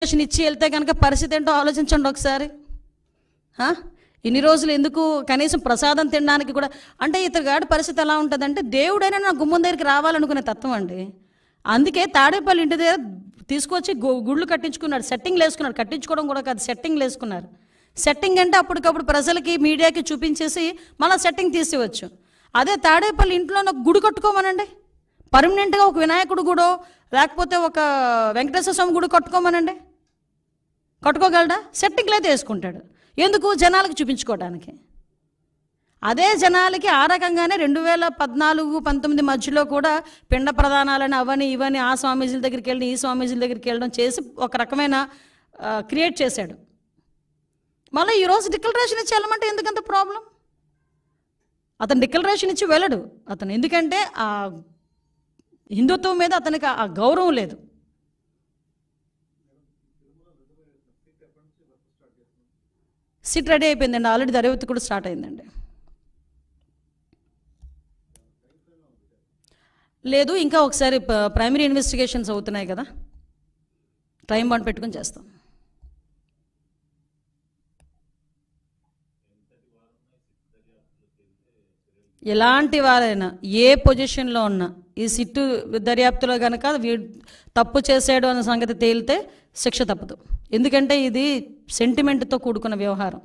ఇచ్చి వెళ్తే కనుక పరిస్థితి ఏంటో ఆలోచించండి ఒకసారి. ఇన్ని రోజులు ఎందుకు కనీసం ప్రసాదం తినడానికి కూడా, అంటే ఇతగాడి పరిస్థితి ఎలా ఉంటుందంటే దేవుడైనా నా గుమ్మం దగ్గరికి రావాలనుకునే తత్వం అండి. అందుకే తాడేపల్లి ఇంటి దగ్గర తీసుకొచ్చి గుళ్ళు కట్టించుకున్నాడు, సెట్టింగ్లు వేసుకున్నాడు. కట్టించుకోవడం కూడా కాదు, సెట్టింగ్లు వేసుకున్నారు. సెట్టింగ్ అంటే అప్పటికప్పుడు ప్రజలకి మీడియాకి చూపించేసి మళ్ళీ సెట్టింగ్ తీసేవచ్చు. అదే తాడేపల్లి ఇంట్లో నాకు గుడి కట్టుకోమనండి, పర్మనెంట్గా ఒక వినాయకుడు గుడో లేకపోతే ఒక వెంకటేశ్వర స్వామి గుడి కట్టుకోమనండి, కట్టుకోగలడా? సెట్టింగ్లు అయితే వేసుకుంటాడు. ఎందుకు? జనాలకు చూపించుకోవడానికి. అదే జనాలకి ఆ రకంగానే 2014-19 మధ్యలో కూడా పిండ ప్రదానాలని అవని ఇవని ఆ స్వామీజీల దగ్గరికి వెళ్ళి ఈ స్వామీజీల దగ్గరికి వెళ్ళడం చేసి ఒక రకమైన క్రియేట్ చేశాడు. మళ్ళీ ఈరోజు డిక్లరేషన్ ఇచ్చి వెళ్ళమంటే ఎందుకంత ప్రాబ్లం? అతను డిక్లరేషన్ ఇచ్చి వెళ్ళడు అతను, ఎందుకంటే ఆ హిందుత్వం మీద అతనికి ఆ గౌరవం లేదు. సిట్ రెడీ అయిపోయిందండి, ఆల్రెడీ దర్యాప్తు కూడా స్టార్ట్ అయిందండి. లేదు, ఇంకా ఒకసారి ప్రైమరీ ఇన్వెస్టిగేషన్స్ అవుతున్నాయి కదా, టైం బాండ్ పెట్టుకుని చేస్తాం. ఎలాంటి వారైనా ఏ పొజిషన్లో ఉన్నా ఈ సిట్టు దర్యాప్తులో కనుక తప్పు చేశాడు అన్న సంగతి తేలితే శిక్ష తప్పదు. ఎందుకంటే ఇది సెంటిమెంట్తో కూడుకున్న వ్యవహారం,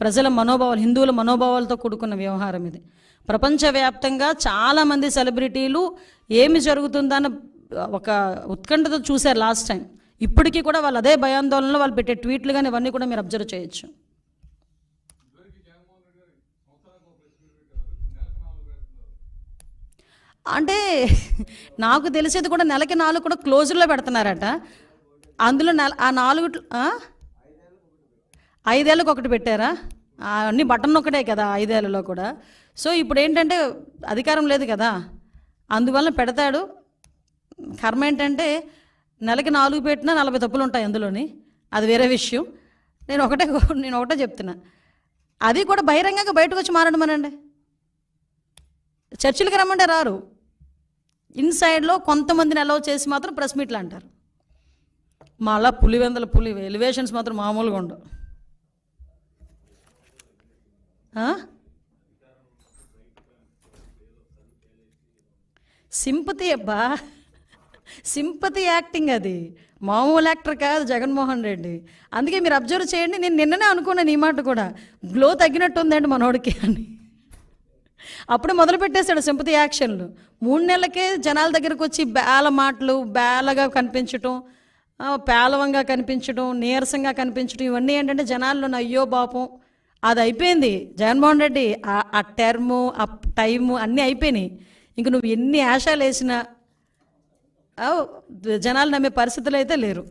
ప్రజల మనోభావాలు, హిందువుల మనోభావాలతో కూడుకున్న వ్యవహారం ఇది. ప్రపంచవ్యాప్తంగా చాలామంది సెలబ్రిటీలు ఏమి జరుగుతుందన్న ఒక ఉత్కంఠతో చూశారు లాస్ట్ టైం. ఇప్పటికీ కూడా వాళ్ళు అదే భయాందోళనలో వాళ్ళు పెట్టే ట్వీట్లు కానీ ఇవన్నీ కూడా మీరు అబ్జర్వ్ చేయొచ్చు. అంటే నాకు తెలిసేది కూడా నెలకి 4 కూడా క్లోజుల్లో పెడుతున్నారట. అందులో ఆ 4 5 ఏళ్ళకి ఒకటి పెట్టారా? అన్ని బటన్ ఒకటే కదా 5 ఏళ్ళలో కూడా. సో ఇప్పుడు ఏంటంటే అధికారం లేదు కదా, అందువల్ల పెడతాడు. కర్మ ఏంటంటే నెలకి 4 పెట్టినా 40 తప్పులు ఉంటాయి అందులోని, అది వేరే విషయం. నేను ఒకటే చెప్తున్నా, అది కూడా బహిరంగంగా బయటకు వచ్చి మారడమనండి. చర్చిలకి రమ్మంటే రారు, ఇన్సైడ్లో కొంతమందిని అలౌ చేసి మాత్రం ప్రెస్ మీట్లు అంటారు. మళ్ళా పులివెందల ఎలివేషన్స్ మాత్రం మామూలుగా ఉండవు. సింపతి అబ్బా, సింపతి యాక్టింగ్, అది మామూలు యాక్టర్ కాదు జగన్మోహన్ రెడ్డి. అందుకే మీరు అబ్జర్వ్ చేయండి, నేను నిన్ననే అనుకున్నాను ఈ మాట కూడా, గ్లో తగ్గినట్టు ఉందండి మనోడికి అని. అప్పుడే మొదలు పెట్టేశాడు సింపతి యాక్షన్లు. 3 నెలలకే జనాల దగ్గరకు వచ్చి బేల మాటలు, బేలగా కనిపించటం, పేలవంగా కనిపించడం, నీరసంగా కనిపించడం, ఇవన్నీ ఏంటంటే జనాల్లో అయ్యో పాపం అది అయిపోయింది. జగన్మోహన్ రెడ్డి ఆ టర్ము, ఆ టైము అన్నీ అయిపోయినాయి. ఇంక నువ్వు ఎన్ని ఆశాలు వేసినా జనాలు నమ్మే పరిస్థితులు అయితే లేరు.